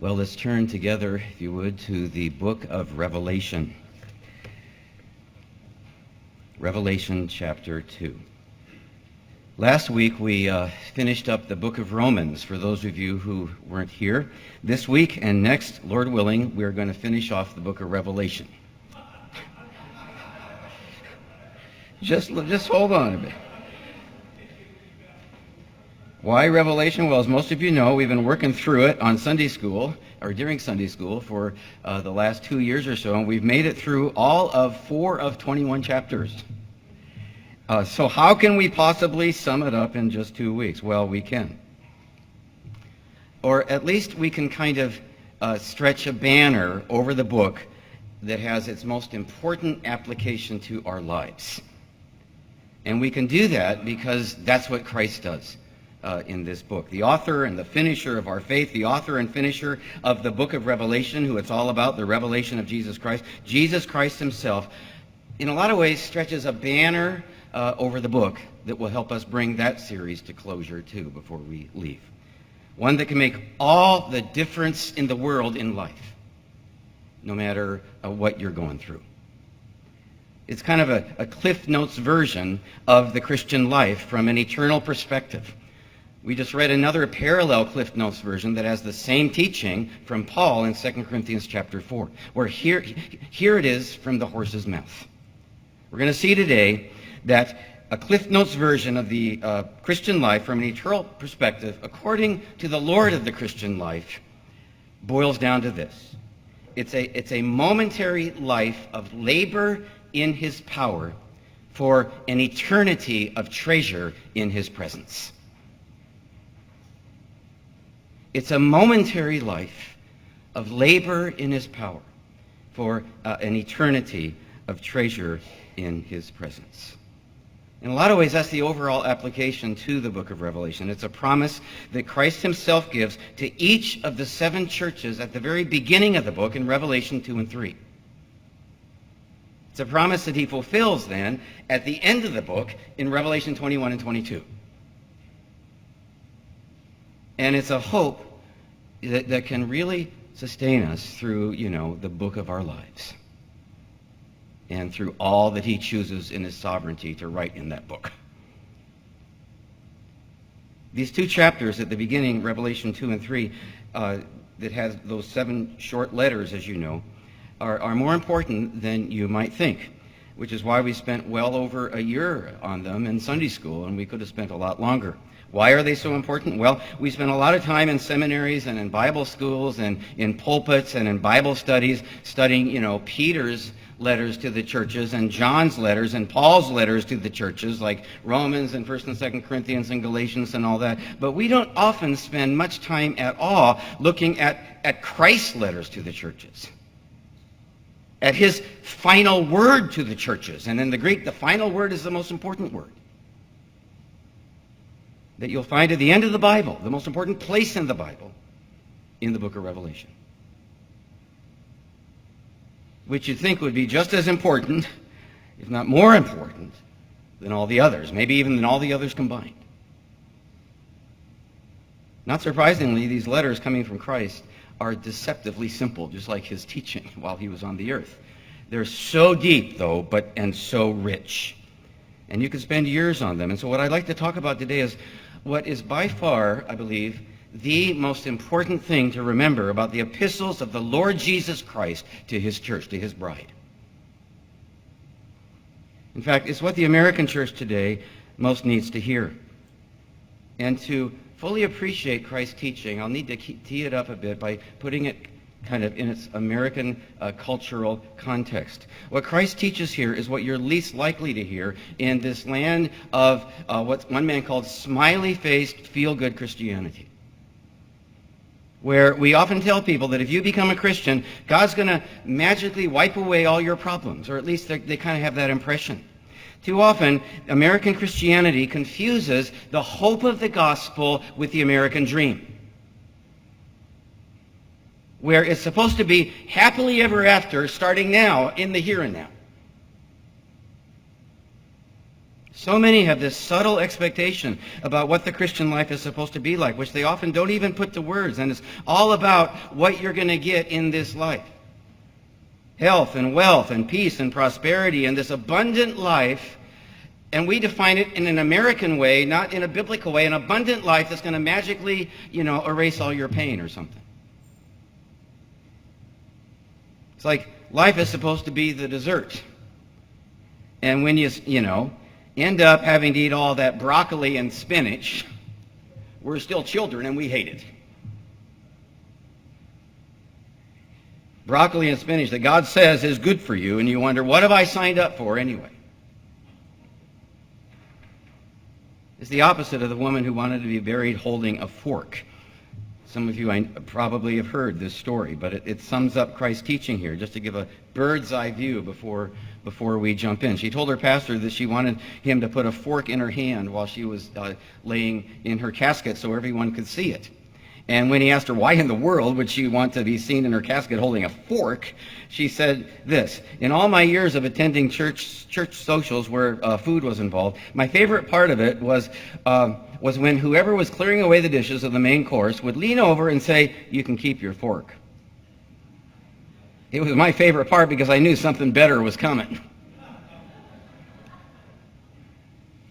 Well, let's turn together, if you would, to the book of Revelation. Revelation chapter 2. Last week we finished up the book of Romans, for those of you who weren't here. This week and next, Lord willing, we're going to finish off the book of Revelation. Just hold on a bit. Why Revelation? Well, as most of you know, we've been working through it on Sunday school, or during Sunday school, for the last 2 years or so, and we've made it through all of 4 of 21 chapters. So how can we possibly sum it up in just 2 weeks? Well, we can. Or at least we can kind of stretch a banner over the book that has its most important application to our lives. And we can do that because that's what Christ does. In this book. The author and the finisher of our faith, the author and finisher of the book of Revelation, who it's all about, the revelation of Jesus Christ himself, in a lot of ways stretches a banner over the book that will help us bring that series to closure too before we leave. One that can make all the difference in the world in life, no matter what you're going through. It's kind of a Cliff Notes version of the Christian life from an eternal perspective. We just read another parallel Cliff Notes version that has the same teaching from Paul in 2 Corinthians chapter 4, where here it is from the horse's mouth. We're going to see today that a Cliff Notes version of the Christian life from an eternal perspective, according to the Lord of the Christian life, boils down to this. It's a momentary life of labor in his power for an eternity of treasure in his presence. It's a momentary life of labor in his power for an eternity of treasure in his presence. In a lot of ways, that's the overall application to the book of Revelation. It's a promise that Christ himself gives to each of the 7 churches at the very beginning of the book in Revelation 2 and 3. It's a promise that he fulfills then at the end of the book in Revelation 21 and 22. And it's a hope that can really sustain us through, the book of our lives. And through all that he chooses in his sovereignty to write in that book. These 2 chapters at the beginning, Revelation 2 and 3, that has those 7 short letters, as you know, are more important than you might think. Which is why we spent well over a year on them in Sunday school, and we could have spent a lot longer. Why are they so important? Well, we spent a lot of time in seminaries and in Bible schools and in pulpits and in Bible studies studying, Peter's letters to the churches and John's letters and Paul's letters to the churches, like Romans and 1st and 2nd Corinthians and Galatians and all that. But we don't often spend much time at all looking at Christ's letters to the churches. At his final word to the churches. And in the Greek, the final word is the most important word that you'll find at the end of the Bible, the most important place in the Bible, in the book of Revelation. Which you'd think would be just as important, if not more important, than all the others, maybe even than all the others combined. Not surprisingly, these letters coming from Christ are deceptively simple, just like his teaching while he was on the earth. They're so deep, though, and so rich. And you could spend years on them. And so what I'd like to talk about today is what is by far, I believe, the most important thing to remember about the epistles of the Lord Jesus Christ to his church, to his bride. In fact, it's what the American church today most needs to hear. And to fully appreciate Christ's teaching, I'll need to tee it up a bit by putting it kind of in its American cultural context. What Christ teaches here is what you're least likely to hear in this land of what one man called smiley-faced, feel-good Christianity. Where we often tell people that if you become a Christian, God's going to magically wipe away all your problems, or at least they kind of have that impression. Too often, American Christianity confuses the hope of the gospel with the American dream. Where it's supposed to be happily ever after, starting now, in the here and now. So many have this subtle expectation about what the Christian life is supposed to be like, which they often don't even put to words, and it's all about what you're going to get in this life. Health and wealth and peace and prosperity and this abundant life, and we define it in an American way, not in a biblical way, an abundant life that's going to magically, erase all your pain or something. It's like life is supposed to be the dessert. And when you end up having to eat all that broccoli and spinach, we're still children and we hate it. Broccoli and spinach that God says is good for you, and you wonder, what have I signed up for anyway? It's the opposite of the woman who wanted to be buried holding a fork. Some of you probably have heard this story, but it sums up Christ's teaching here, just to give a bird's eye view before we jump in. She told her pastor that she wanted him to put a fork in her hand while she was laying in her casket so everyone could see it. And when he asked her why in the world would she want to be seen in her casket holding a fork, she said this: "In all my years of attending church socials where food was involved, my favorite part of it was when whoever was clearing away the dishes of the main course would lean over and say, 'You can keep your fork.' It was my favorite part because I knew something better was coming,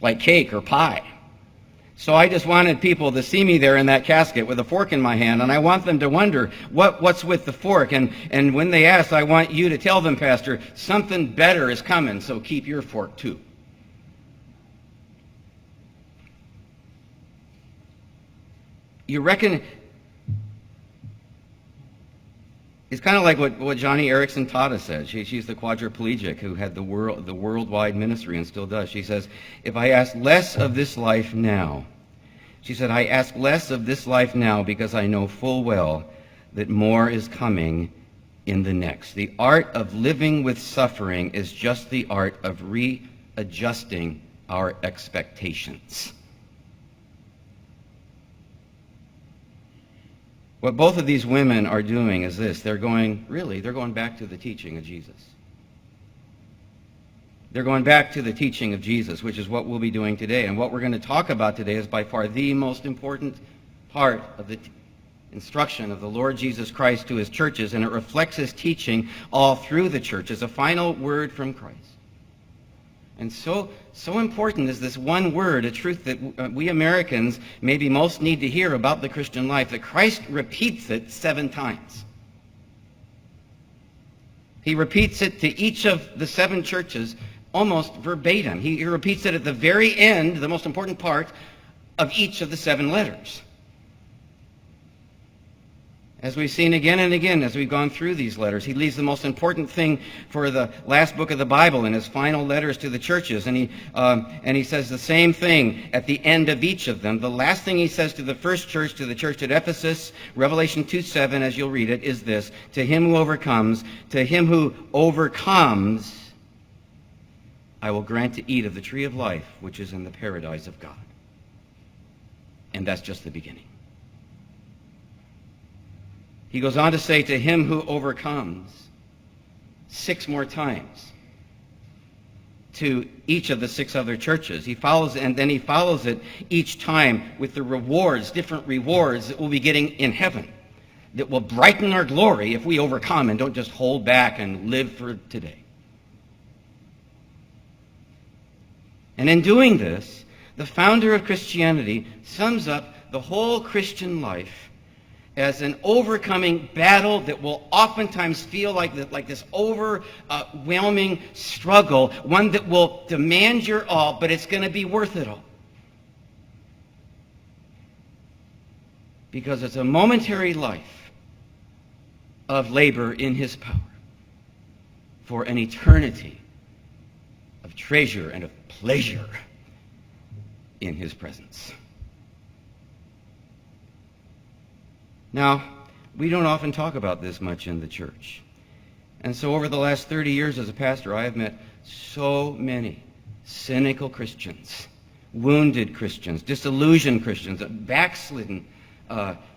like cake or pie. So I just wanted people to see me there in that casket with a fork in my hand, and I want them to wonder what's with the fork. And when they ask, I want you to tell them, Pastor, something better is coming, so keep your fork too." You reckon it's kind of like what Johnny Erickson Tada said. She's the quadriplegic who had the worldwide ministry and still does. She says, "If I ask less of this life now," she said, "I ask less of this life now because I know full well that more is coming in the next." The art of living with suffering is just the art of readjusting our expectations. What both of these women are doing is this. They're going back to the teaching of Jesus. They're going back to the teaching of Jesus, which is what we'll be doing today. And what we're going to talk about today is by far the most important part of the instruction of the Lord Jesus Christ to his churches, and it reflects his teaching all through the church as a final word from Christ. And so important is this one word, a truth that we Americans maybe most need to hear about the Christian life, that Christ repeats it 7 times. He repeats it to each of the 7 churches almost verbatim. He repeats it at the very end, the most important part of each of the 7 letters. As we've seen again and again as we've gone through these letters, he leaves the most important thing for the last book of the Bible in his final letters to the churches. And he says the same thing at the end of each of them. The last thing he says to the first church, to the church at Ephesus, Revelation 2:7, as you'll read it, is this: to him who overcomes, I will grant to eat of the tree of life, which is in the paradise of God. And that's just the beginning. He goes on to say, to him who overcomes, 6 more times to each of the 6 other churches. He follows it each time with the rewards, different rewards that we'll be getting in heaven, that will brighten our glory if we overcome and don't just hold back and live for today. And in doing this, the founder of Christianity sums up the whole Christian life as an overcoming battle that will oftentimes feel like this overwhelming struggle, one that will demand your all, but it's going to be worth it all. Because it's a momentary life of labor in his power for an eternity of treasure and of pleasure in his presence. Now, we don't often talk about this much in the church. And so over the last 30 years as a pastor, I have met so many cynical Christians, wounded Christians, disillusioned Christians, backslidden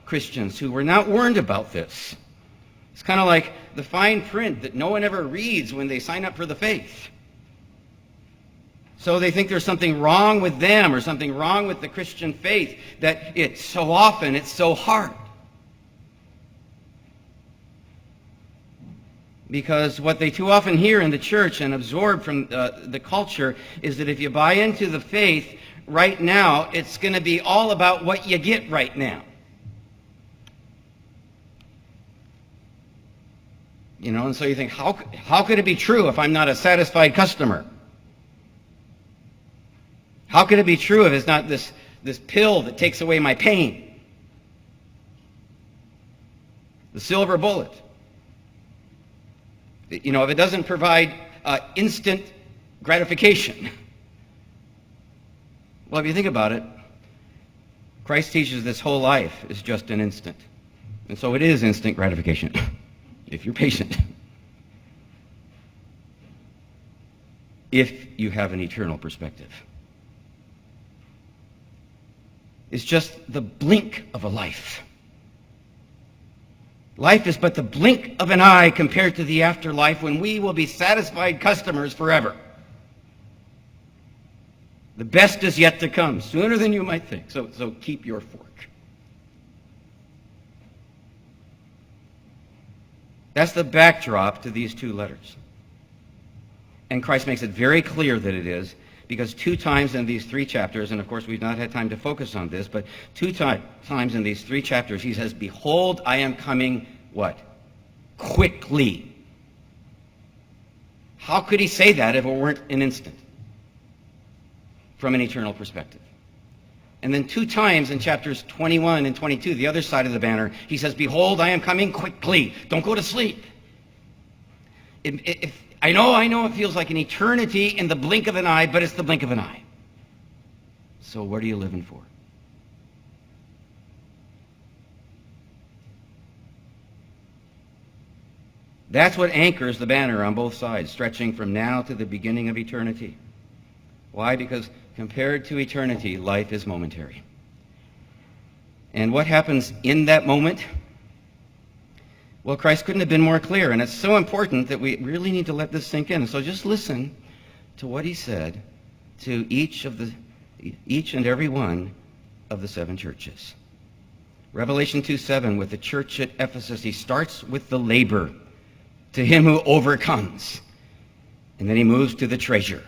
Christians who were not warned about this. It's kind of like the fine print that no one ever reads when they sign up for the faith. So they think there's something wrong with them or something wrong with the Christian faith, that it's so hard. Because what they too often hear in the church and absorb from the culture is that if you buy into the faith right now, it's going to be all about what you get right now. And so you think, how could it be true if I'm not a satisfied customer? How could it be true if it's not this pill that takes away my pain? The silver bullet. If it doesn't provide instant gratification. Well, if you think about it, Christ teaches this whole life is just an instant. And so it is instant gratification, if you're patient. If you have an eternal perspective. It's just the blink of a life. Life is but the blink of an eye compared to the afterlife, when we will be satisfied customers forever. The best is yet to come, sooner than you might think. So keep your fork. That's the backdrop to these two letters. And Christ makes it very clear that it is, because 2 times in these 3 chapters, and of course we've not had time to focus on this, but 2 times in these 3 chapters he says, behold, I am coming, what? Quickly. How could he say that if it weren't an instant from an eternal perspective? And then 2 times in chapters 21 and 22, the other side of the banner, he says, behold, I am coming quickly. Don't go to sleep. I know it feels like an eternity in the blink of an eye, but it's the blink of an eye. So what are you living for? That's what anchors the banner on both sides, stretching from now to the beginning of eternity. Why? Because compared to eternity, life is momentary. And what happens in that moment? Well, Christ couldn't have been more clear, and it's so important that we really need to let this sink in. So just listen to what he said to each and every one of the 7 churches. Revelation 2:7, with the church at Ephesus, he starts with the labor, to him who overcomes. And then he moves to the treasure.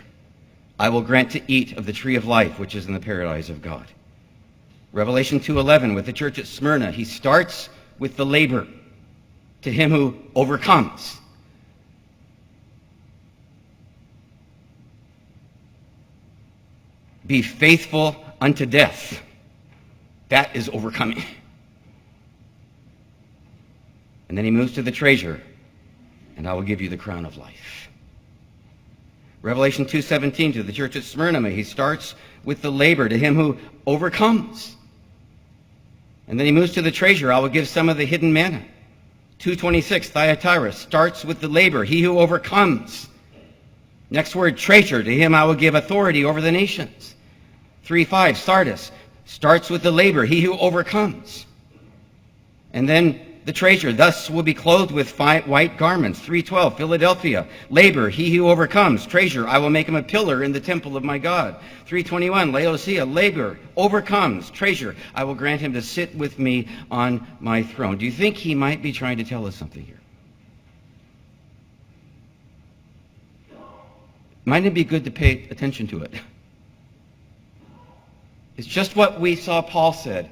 I will grant to eat of the tree of life, which is in the paradise of God. Revelation 2:11, with the church at Smyrna, he starts with the labor, to him who overcomes. Be faithful unto death. That is overcoming. And then he moves to the treasure, and I will give you the crown of life. Revelation 2:17, to the church at Smyrna, he starts with the labor, to him who overcomes. And then he moves to the treasure, I will give some of the hidden manna. 2:26, Thyatira, starts with the labor, he who overcomes. Next word, treasure, to him I will give authority over the nations. 3:5, Sardis, starts with the labor, he who overcomes. And then the treasure, thus will be clothed with white garments. 3:12, Philadelphia, labor, he who overcomes. Treasure, I will make him a pillar in the temple of my God. 3:21, Laodicea, labor, overcomes. Treasure, I will grant him to sit with me on my throne. Do you think he might be trying to tell us something here? Might it be good to pay attention to it? It's just what we saw Paul said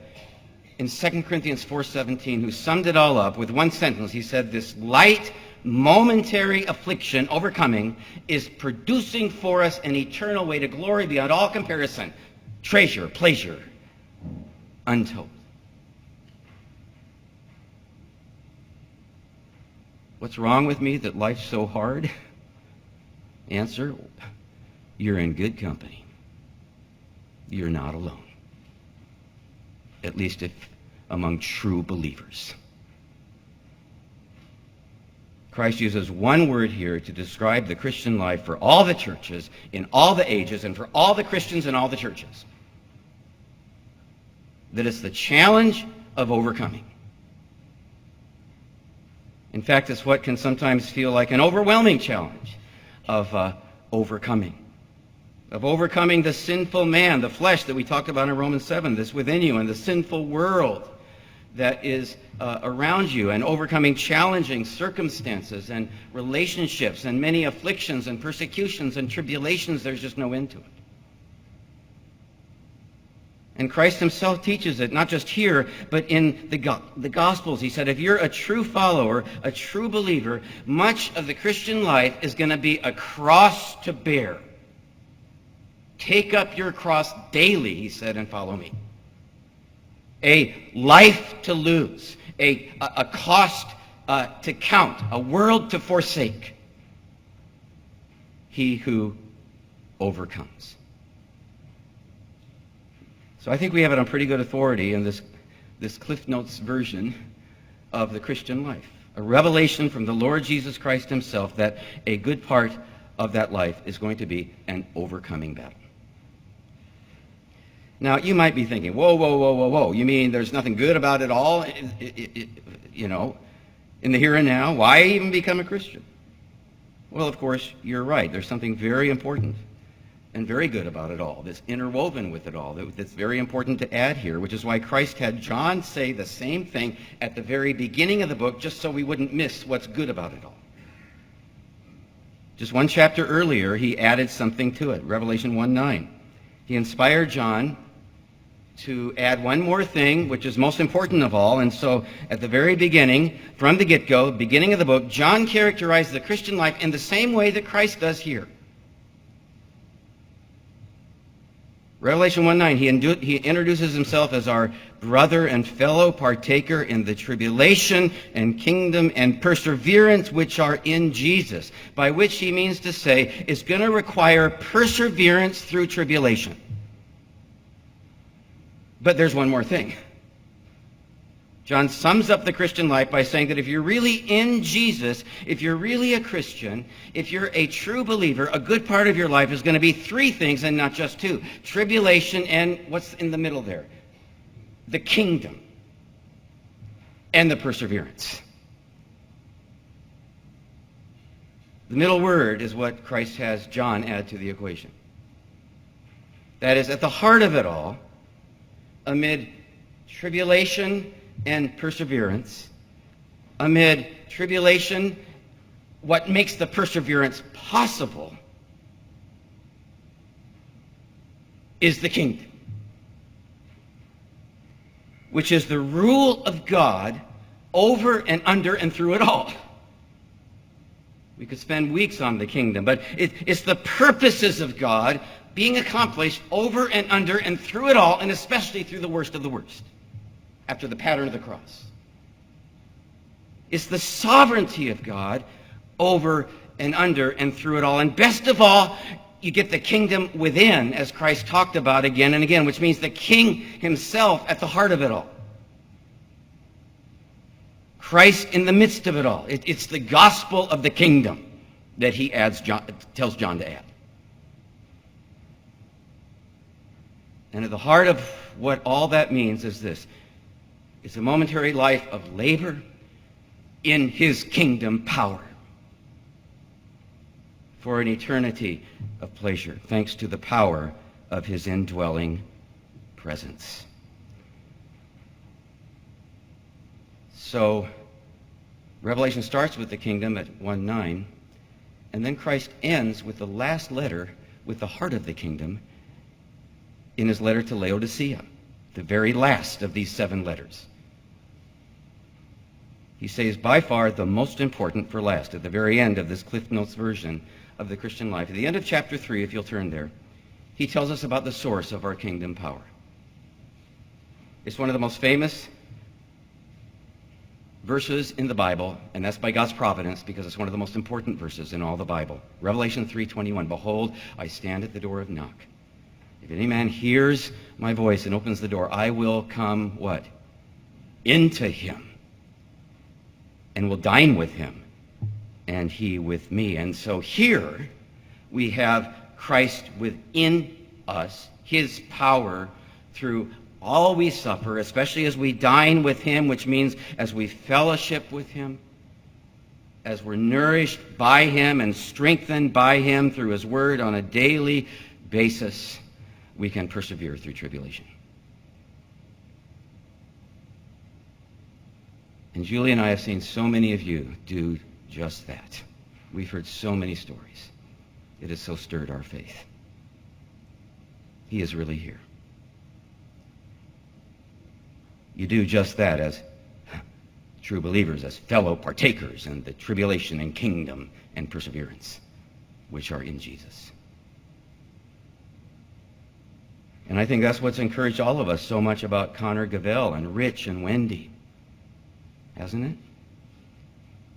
in 2 Corinthians 4:17, who summed it all up with one sentence. He said, this light, momentary affliction, overcoming, is producing for us an eternal way to glory beyond all comparison, treasure, pleasure, untold. What's wrong with me that life's so hard? Answer, you're in good company. You're not alone. At least if among true believers. Christ uses one word here to describe the Christian life for all the churches, in all the ages, and for all the Christians in all the churches. That it's the challenge of overcoming. In fact, it's what can sometimes feel like an overwhelming challenge of overcoming. of overcoming the sinful man, the flesh that we talked about in Romans 7, that's within you, and the sinful world that is around you, and overcoming challenging circumstances and relationships and many afflictions and persecutions and tribulations. There's just no end to it. And Christ himself teaches it, not just here, but in the Gospels. He said, if you're a true follower, a true believer, much of the Christian life is going to be a cross to bear. Take up your cross daily, he said, and follow me. A life to lose, a cost to count, a world to forsake. He who overcomes. So I think we have it on pretty good authority in this Cliff Notes version of the Christian life. A revelation from the Lord Jesus Christ himself that a good part of that life is going to be an overcoming battle. Now, you might be thinking, whoa. You mean there's nothing good about it all, in the here and now? Why even become a Christian? Well, of course, you're right. There's something very important and very good about it all, that's interwoven with it all, that's very important to add here, which is why Christ had John say the same thing at the very beginning of the book, just so we wouldn't miss what's good about it all. Just one chapter earlier, he added something to it, Revelation 1:9. He inspired John to add one more thing, which is most important of all, and so at the very beginning, from the get-go, beginning of the book, John characterized the Christian life in the same way that Christ does here. Revelation 1:9, he introduces himself as our brother and fellow partaker in the tribulation and kingdom and perseverance which are in Jesus, by which he means to say it's going to require perseverance through tribulation. But there's one more thing. John sums up the Christian life by saying that if you're really in Jesus, if you're really a Christian, if you're a true believer, a good part of your life is going to be three things and not just two. Tribulation and what's in the middle there? The kingdom and the perseverance. The middle word is what Christ has John add to the equation. That is, at the heart of it all, amid tribulation and perseverance, amid tribulation, what makes the perseverance possible is the kingdom, which is the rule of God over and under and through it all. We could spend weeks on the kingdom, but it's the purposes of God being accomplished over and under and through it all, and especially through the worst of the worst, after the pattern of the cross. It's the sovereignty of God over and under and through it all. And best of all, you get the kingdom within, as Christ talked about again and again, which means the king himself at the heart of it all. Christ in the midst of it all. It's the gospel of the kingdom that he tells John to add. And at the heart of what all that means is this. It's a momentary life of labor in his kingdom power for an eternity of pleasure, thanks to the power of his indwelling presence. So, Revelation starts with the kingdom at 1:9, and then Christ ends with the last letter with the heart of the kingdom in his letter to Laodicea, the very last of these 7 letters. He says by far the most important for last, at the very end of this Cliff Notes version of the Christian life. At the end of chapter 3, if you'll turn there, he tells us about the source of our kingdom power. It's one of the most famous verses in the Bible, and that's by God's providence because it's one of the most important verses in all the Bible. Revelation 3:21, behold, I stand at the door and knock. If any man hears my voice and opens the door, I will come, what? Into him, and will dine with him, and he with me. And so here we have Christ within us, his power through all we suffer, especially as we dine with him, which means as we fellowship with him, as we're nourished by him and strengthened by him through his word on a daily basis, we can persevere through tribulation. And Julie and I have seen so many of you do just that. We've heard so many stories. It has so stirred our faith. He is really here. You do just that as true believers, as fellow partakers in the tribulation and kingdom and perseverance which are in Jesus. And I think that's what's encouraged all of us so much about Connor Gavell and Rich and Wendy, hasn't it?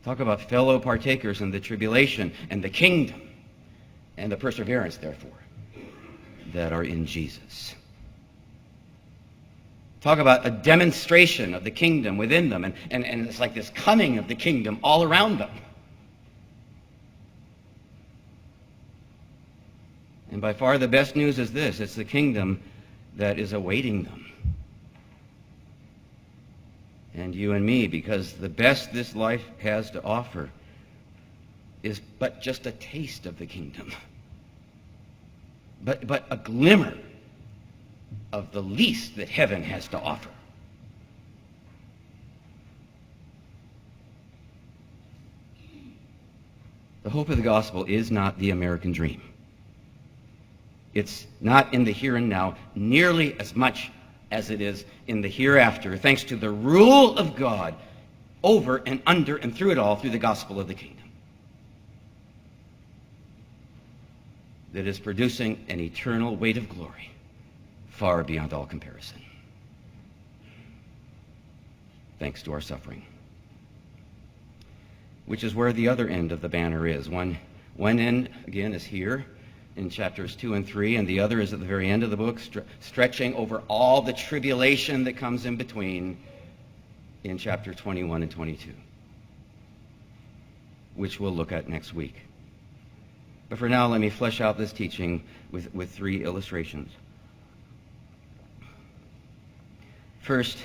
Talk about fellow partakers in the tribulation and the kingdom and the perseverance, therefore, that are in Jesus. Talk about a demonstration of the kingdom within them, and it's like this coming of the kingdom all around them. And by far the best news is this: it's the kingdom that is awaiting them. And you and me, because the best this life has to offer is but just a taste of the kingdom. But a glimmer of the least that heaven has to offer. The hope of the gospel is not the American dream. It's not in the here and now nearly as much as it is in the hereafter, thanks to the rule of God over and under and through it all, through the gospel of the kingdom, that is producing an eternal weight of glory far beyond all comparison, thanks to our suffering. Which is where the other end of the banner is. One end, again, is here in chapters 2 and 3, and the other is at the very end of the book, stretching over all the tribulation that comes in between in chapter 21 and 22, which we'll look at next week. But for now, let me flesh out this teaching with 3 illustrations. First,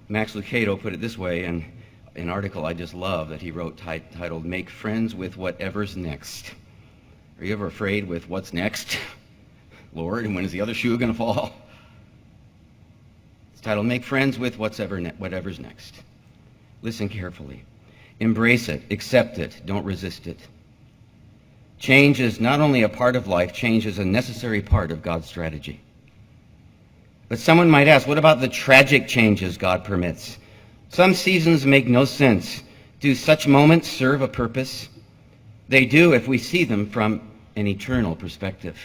Max Lucado put it this way in an article I just love that he wrote titled, "Make Friends with Whatever's Next." Are you ever afraid with what's next? Lord, and when is the other shoe going to fall? It's titled, "Make Friends with Whatever's Next." Listen carefully. Embrace it, accept it, don't resist it. Change is not only a part of life, change is a necessary part of God's strategy. But someone might ask, what about the tragic changes God permits? Some seasons make no sense. Do such moments serve a purpose? They do if we see them from an eternal perspective.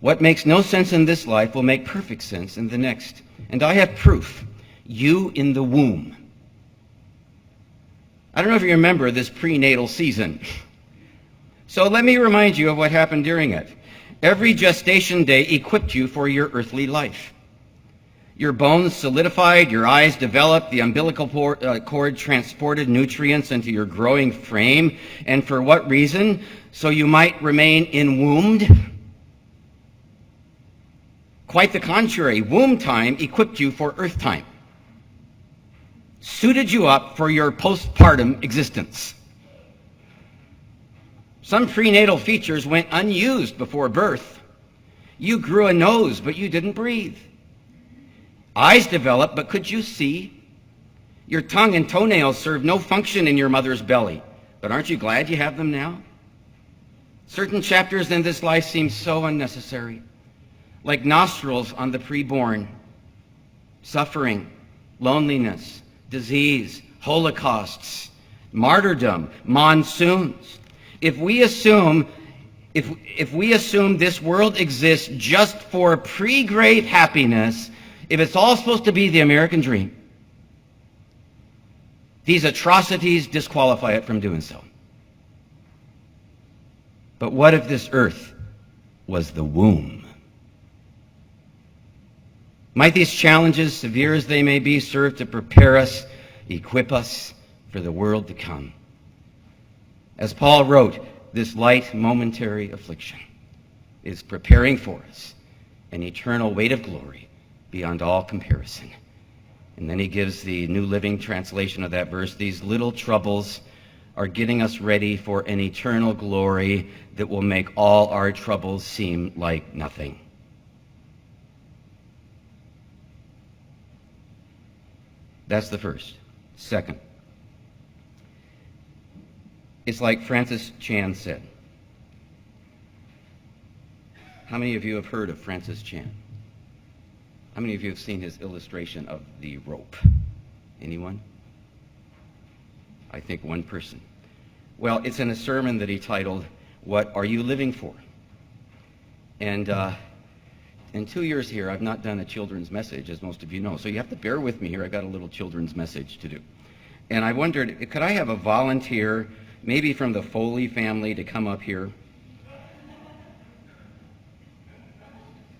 What makes no sense in this life will make perfect sense in the next. And I have proof. You in the womb. I don't know if you remember this prenatal season. So let me remind you of what happened during it. Every gestation day equipped you for your earthly life. Your bones solidified, your eyes developed, the umbilical cord transported nutrients into your growing frame. And for what reason? So you might remain enwombed? Quite the contrary. Womb time equipped you for earth time. Suited you up for your postpartum existence. Some prenatal features went unused before birth. You grew a nose, but you didn't breathe. Eyes developed, but could you see? Your tongue and toenails served no function in your mother's belly, but aren't you glad you have them now? Certain chapters in this life seem so unnecessary, like nostrils on the preborn. Suffering, loneliness, disease, holocausts, martyrdom, monsoons. If we assume this world exists just for pre-grave happiness, if it's all supposed to be the American dream, these atrocities disqualify it from doing so. But what if this earth was the womb? Might these challenges, severe as they may be, serve to prepare us, equip us for the world to come? As Paul wrote, this light momentary affliction is preparing for us an eternal weight of glory beyond all comparison. And then he gives the New Living Translation of that verse. These little troubles are getting us ready for an eternal glory that will make all our troubles seem like nothing. That's the first. Second, it's like Francis Chan said. How many of you have heard of Francis Chan? How many of you have seen his illustration of the rope? Anyone? I think one person. Well, it's in a sermon that he titled, "What Are You Living For?" And in 2 years here, I've not done a children's message, as most of you know. So you have to bear with me here. I've got a little children's message to do. And I wondered, could I have a volunteer, maybe from the Foley family, to come up here?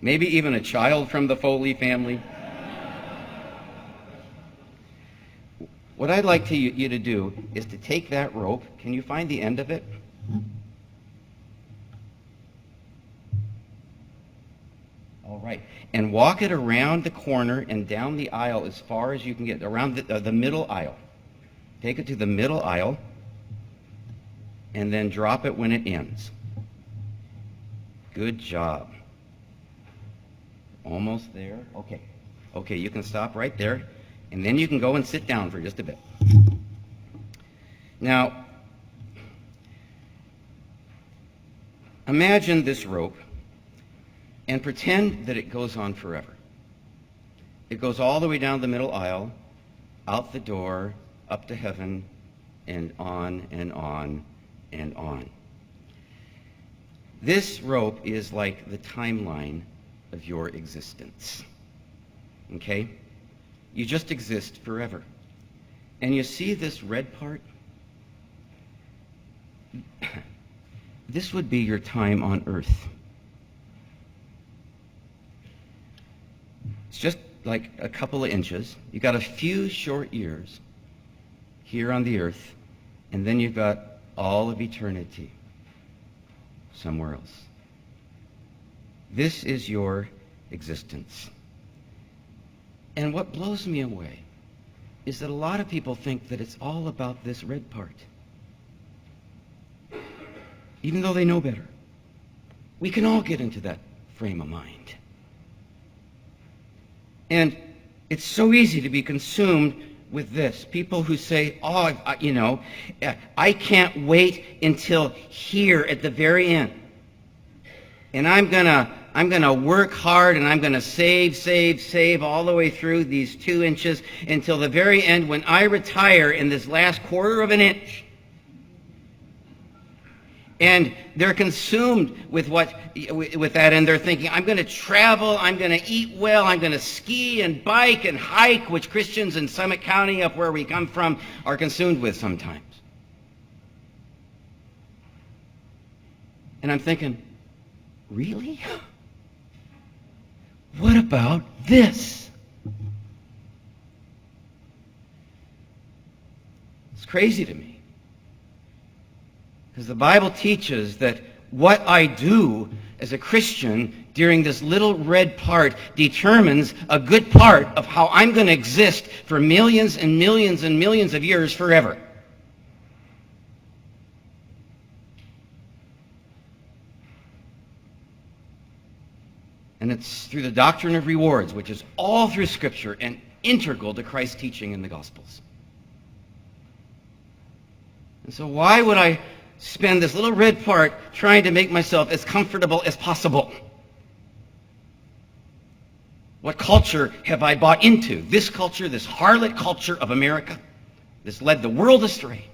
Maybe even a child from the Foley family? What I'd like you to do is to take that rope. Can you find the end of it? All right. And walk it around the corner and down the aisle as far as you can get, around the middle aisle. Take it to the middle aisle and then drop it when it ends. Good job. Almost there. Okay. Okay, you can stop right there, and then you can go and sit down for just a bit. Now, imagine this rope and pretend that it goes on forever. It goes all the way down the middle aisle, out the door, up to heaven, and on and on and on. This rope is like the timeline of your existence. Okay? You just exist forever. And you see this red part? This would be your time on earth. It's just like a couple of inches. You've got a few short years here on the earth, and then you've got all of eternity somewhere else. This is your existence. And what blows me away is that a lot of people think that it's all about this red part, even though they know better. We can all get into that frame of mind. And it's so easy to be consumed with this. People who say, oh, I can't wait until here at the very end. And I'm gonna work hard, and I'm gonna save all the way through these 2 inches until the very end when I retire in this last quarter of an inch. And they're consumed with that, and they're thinking, I'm going to travel, I'm going to eat well, I'm going to ski and bike and hike, which Christians in Summit County, up where we come from, are consumed with sometimes. And I'm thinking, really? What about this? It's crazy to me. Because the Bible teaches that what I do as a Christian during this little red part determines a good part of how I'm going to exist for millions and millions and millions of years forever. And it's through the doctrine of rewards, which is all through Scripture and integral to Christ's teaching in the Gospels. And so why would I spend this little red part trying to make myself as comfortable as possible? What culture have I bought into? This culture, this harlot culture of America, that's led the world astray,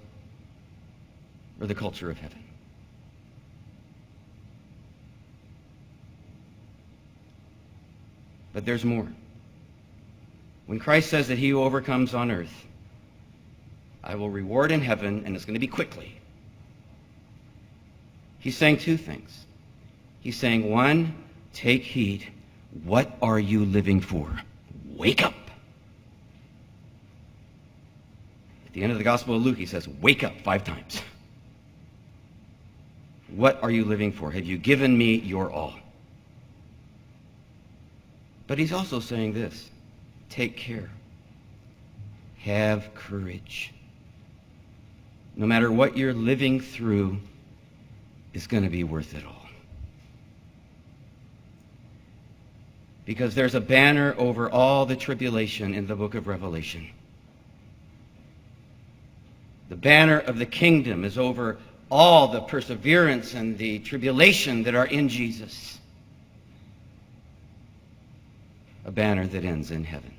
or the culture of heaven? But there's more. When Christ says that he who overcomes on earth, I will reward in heaven, and it's going to be quickly, he's saying 2 things. He's saying, 1, take heed. What are you living for? Wake up. At the end of the Gospel of Luke, he says, wake up 5 times. What are you living for? Have you given me your all? But he's also saying this, take care. Have courage. no matter what you're living through, is going to be worth it all. Because there's a banner over all the tribulation in the book of Revelation. The banner of the kingdom is over all the perseverance and the tribulation that are in Jesus. A banner that ends in heaven.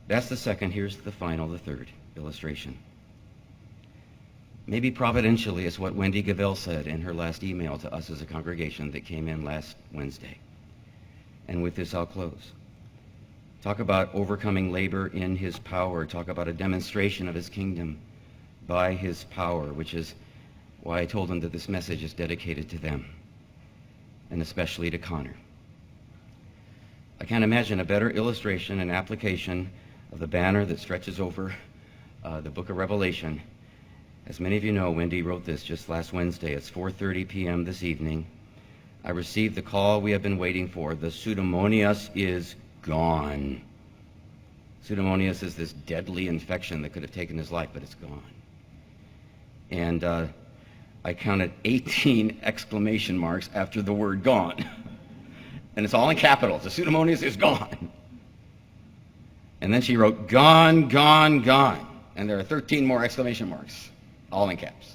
That's the second. Here's the final, the third illustration. Maybe providentially is what Wendy Gavell said in her last email to us as a congregation that came in last Wednesday. And with this, I'll close. Talk about overcoming labor in his power. Talk about a demonstration of his kingdom by his power, which is why I told them that this message is dedicated to them, and especially to Connor. I can't imagine a better illustration and application of the banner that stretches over the book of Revelation. As many of you know, Wendy wrote this just last Wednesday. It's 4:30 p.m. this evening. I received the call we have been waiting for. The Pseudomonas is gone. Pseudomonas is this deadly infection that could have taken his life, but it's gone. And I counted 18 exclamation marks after the word gone. And it's all in capitals. The Pseudomonas is gone. And then she wrote, gone, gone, gone. And there are 13 more exclamation marks, all in caps.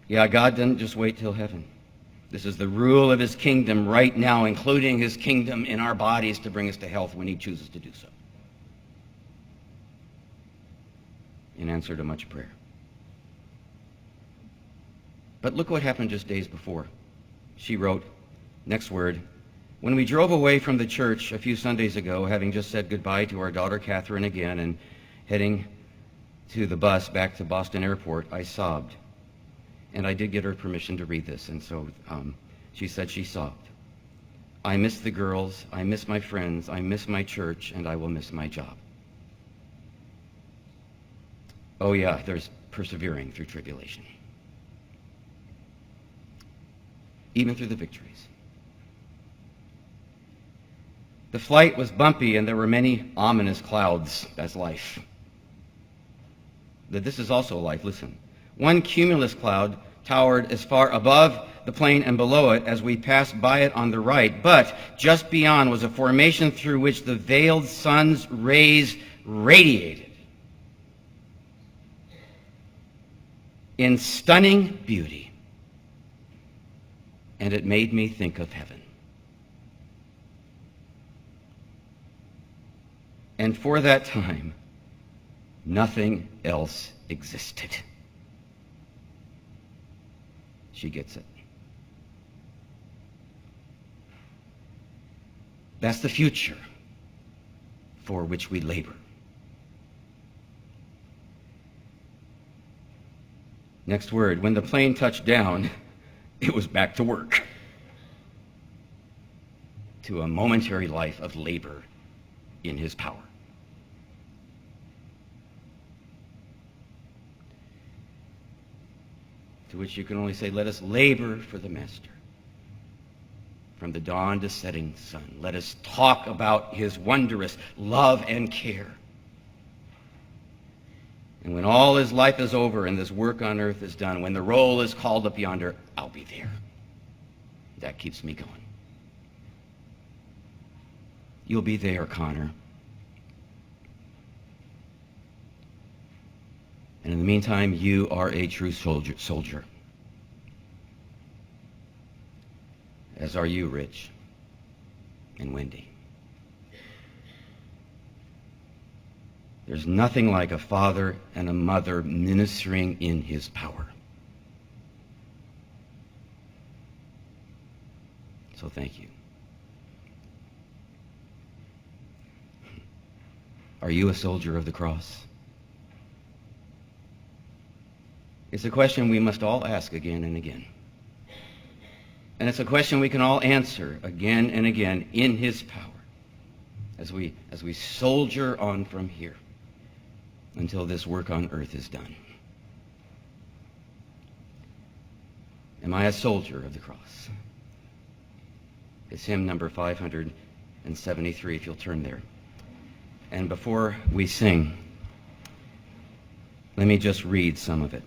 Yeah, God doesn't just wait till heaven. This is the rule of his kingdom right now, including his kingdom in our bodies to bring us to health when he chooses to do so. In answer to much prayer. But look what happened just days before. She wrote, next word, when we drove away from the church a few Sundays ago, having just said goodbye to our daughter Catherine again and heading to the bus back to Boston Airport, I sobbed. And I did get her permission to read this, and so she said she sobbed. I miss the girls, I miss my friends, I miss my church, and I will miss my job. Oh yeah, there's persevering through tribulation. Even through the victories. The flight was bumpy and there were many ominous clouds. That's life. This is also life, listen. One cumulus cloud towered as far above the plane and below it as we passed by it on the right, but just beyond was a formation through which the veiled sun's rays radiated in stunning beauty. And it made me think of heaven. And for that time, nothing else existed. She gets it. That's the future for which we labor. Next word, when the plane touched down, it was back to work. To a momentary life of labor in his power. To which you can only say, let us labor for the Master. From the dawn to setting sun, let us talk about his wondrous love and care. And when all his life is over and this work on earth is done, when the roll is called up yonder, I'll be there. That keeps me going. You'll be there, Connor. And in the meantime, you are a true soldier. As are you, Rich and Wendy. There's nothing like a father and a mother ministering in his power. So thank you. Are you a soldier of the cross? It's a question we must all ask again and again. And it's a question we can all answer again and again in his power as we soldier on from here until this work on earth is done. Am I a soldier of the cross? It's hymn number 500 and 73, if you'll turn there. And before we sing, let me just read some of it.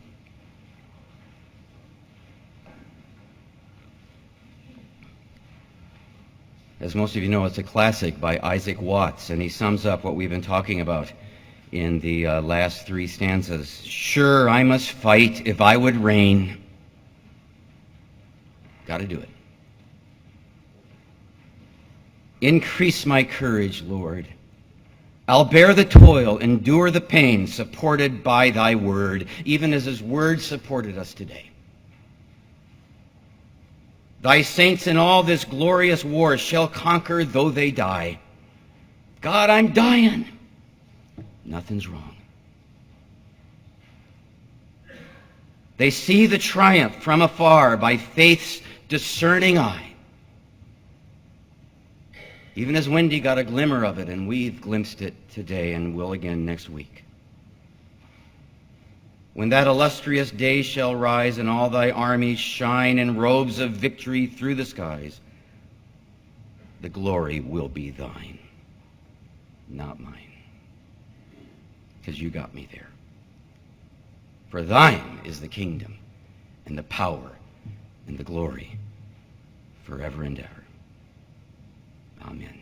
As most of you know, it's a classic by Isaac Watts, and he sums up what we've been talking about in the last three stanzas. Sure, I must fight if I would reign. Got to do it. Increase my courage, Lord. I'll bear the toil, endure the pain, supported by thy word, even as his word supported us today. Thy saints in all this glorious war shall conquer though they die. God, I'm dying. Nothing's wrong. They see the triumph from afar by faith's discerning eye. Even as Wendy got a glimmer of it, and we've glimpsed it today and will again next week. When that illustrious day shall rise and all thy armies shine in robes of victory through the skies, the glory will be thine, not mine, because you got me there. For thine is the kingdom and the power and the glory forever and ever. Amen.